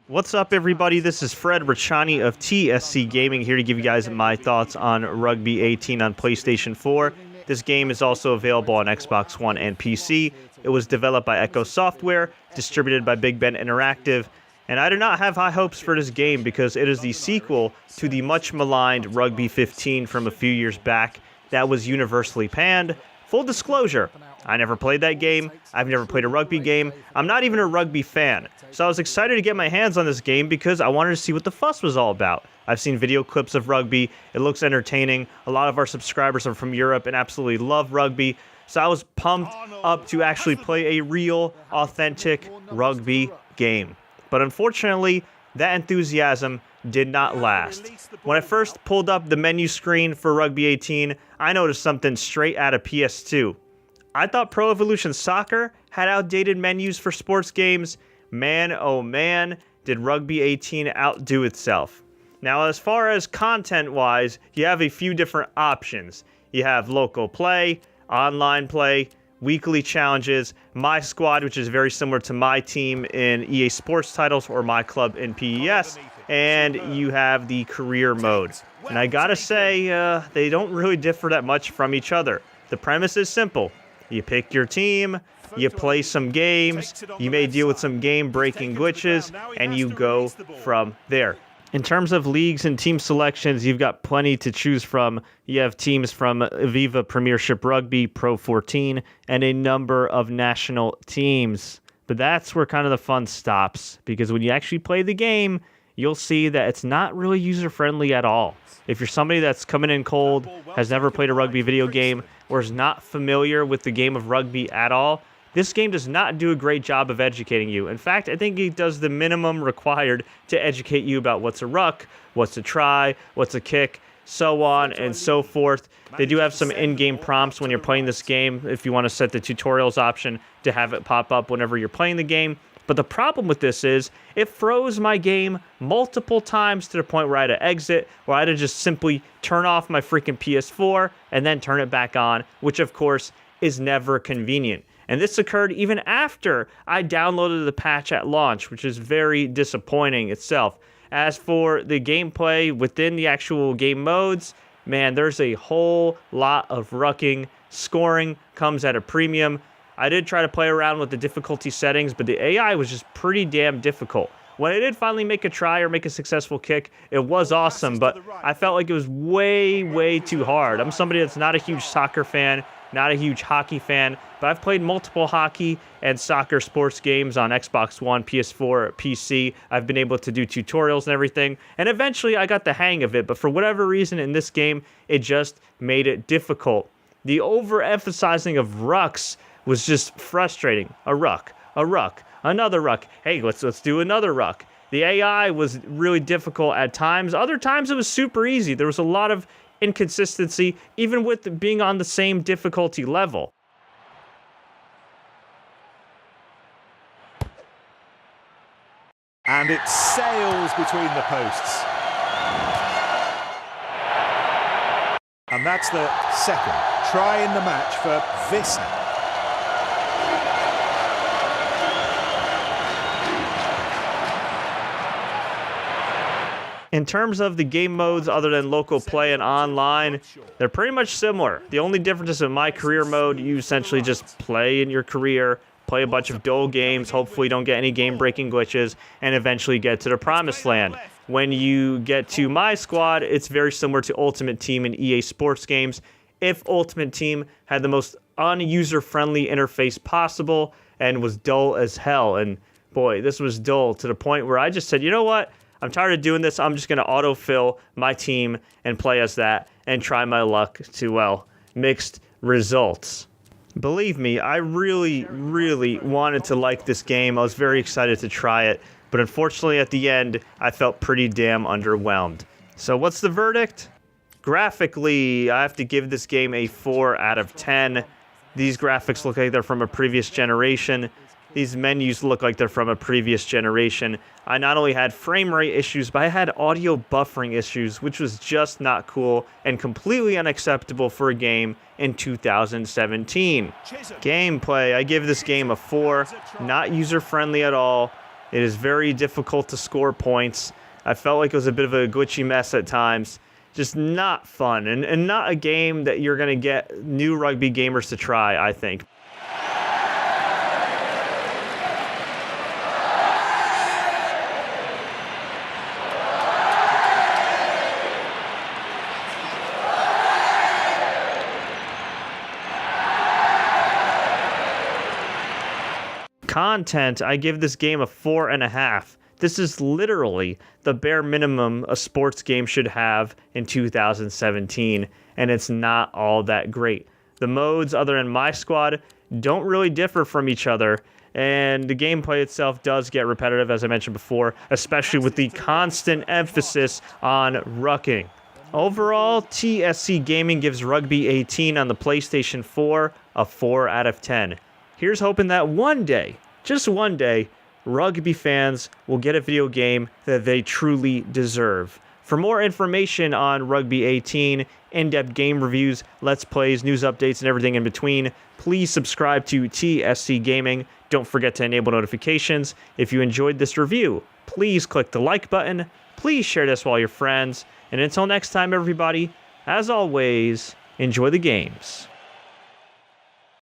What's up, everybody? This is Fred Ricciani of TSC Gaming here to give you guys my thoughts on Rugby 18 on PlayStation 4. This game is also available on Xbox One and PC. It was developed by Echo Software, distributed by BigBen Interactive, and I do not have high hopes for this game because it is the sequel to the much maligned Rugby 15 from a few years back that was universally panned. Full disclosure, I never played that game. I've never played a rugby game. I'm not even a rugby fan. So I was excited to get my hands on this game because I wanted to see what the fuss was all about. I've seen video clips of rugby. It looks entertaining. A lot of our subscribers are from Europe and absolutely love rugby. So I was pumped up to actually play a real, authentic rugby game. But unfortunately, that enthusiasm did not last. When I first pulled up the menu screen for Rugby 18, I noticed something straight out of PS2. I thought Pro Evolution Soccer had outdated menus for sports games. Man, oh man, did Rugby 18 outdo itself. Now, as far as content-wise, you have a few different options. You have local play, online play, weekly challenges, My Squad, which is very similar to My Team in EA Sports titles or My Club in PES, and you have the career mode. And I gotta say, they don't really differ that much from each other. The premise is simple. You pick your team, you play some games, you may deal with some game-breaking glitches, and you go from there. In terms of leagues and team selections, you've got plenty to choose from. You have teams from Aviva Premiership Rugby, Pro 14, and a number of national teams. But that's where kind of the fun stops, because when you actually play the game, you'll see that it's not really user-friendly at all. If you're somebody that's coming in cold, has never played a rugby video game, or is not familiar with the game of rugby at all, this game does not do a great job of educating you. In fact, I think it does the minimum required to educate you about what's a ruck, what's a try, what's a kick, so on and so forth. They do have some in-game prompts when you're playing this game if you want to set the tutorials option to have it pop up whenever you're playing the game. But the problem with this is it froze my game multiple times to the point where I had to exit, or I had to just simply turn off my freaking PS4 and then turn it back on, which of course is never convenient. And this occurred even after I downloaded the patch at launch, which is very disappointing itself. As for the gameplay within the actual game modes, man, there's a whole lot of rucking. Scoring comes at a premium. I did try to play around with the difficulty settings, but the AI was just pretty damn difficult. When I did finally make a try or make a successful kick, it was awesome, but I felt like it was way too hard. I'm somebody that's not a huge soccer fan, not a huge hockey fan, but I've played multiple hockey and soccer sports games on Xbox One, PS4, PC. I've been able to do tutorials and everything, and eventually I got the hang of it, but for whatever reason in this game, it just made it difficult. The overemphasizing of rucks was just frustrating. A ruck, another ruck. Hey, let's do another ruck. The AI was really difficult at times. Other times it was super easy. There was a lot of inconsistency, even with being on the same difficulty level. And it sails between the posts. And that's the second try in the match for Vissner. In terms of the game modes, other than local play and online, they're pretty much similar. The only difference is in my career mode, you essentially just play in your career, play a bunch of dull games, hopefully don't get any game-breaking glitches, and eventually get to the promised land. When you get to My Squad, it's very similar to Ultimate Team in EA Sports games. If Ultimate Team had the most un-user-friendly interface possible and was dull as hell. And boy, this was dull to the point where I just said, you know what? I'm tired of doing this. I'm just going to autofill my team and play as that and try my luck to, well, mixed results. Believe me, I really wanted to like this game. I was very excited to try it, but unfortunately at the end, I felt pretty damn underwhelmed. So what's the verdict? Graphically, I have to give this game a 4 out of 10. These graphics look like they're from a previous generation. These menus look like they're from a previous generation. I not only had frame rate issues, but I had audio buffering issues, which was just not cool and completely unacceptable for a game in 2017. Gameplay, I give this game a 4. Not user-friendly at all. It is very difficult to score points. I felt like it was a bit of a glitchy mess at times. Just not fun, and not a game that you're going to get new rugby gamers to try, I think. Content, I give this game a 4.5. This is literally the bare minimum a sports game should have in 2017, and it's not all that great. The modes, other than My Squad, don't really differ from each other, and the gameplay itself does get repetitive, as I mentioned before, especially with the constant emphasis on rucking. Overall, TSC Gaming gives Rugby 18 on the PlayStation 4 a 4 out of 10. Here's hoping that one day, just one day, rugby fans will get a video game that they truly deserve. For more information on Rugby 18, in-depth game reviews, let's plays, news updates, and everything in between, please subscribe to TSC Gaming. Don't forget to enable notifications. If you enjoyed this review, please click the like button. Please share this with all your friends. And until next time, everybody, as always, enjoy the games.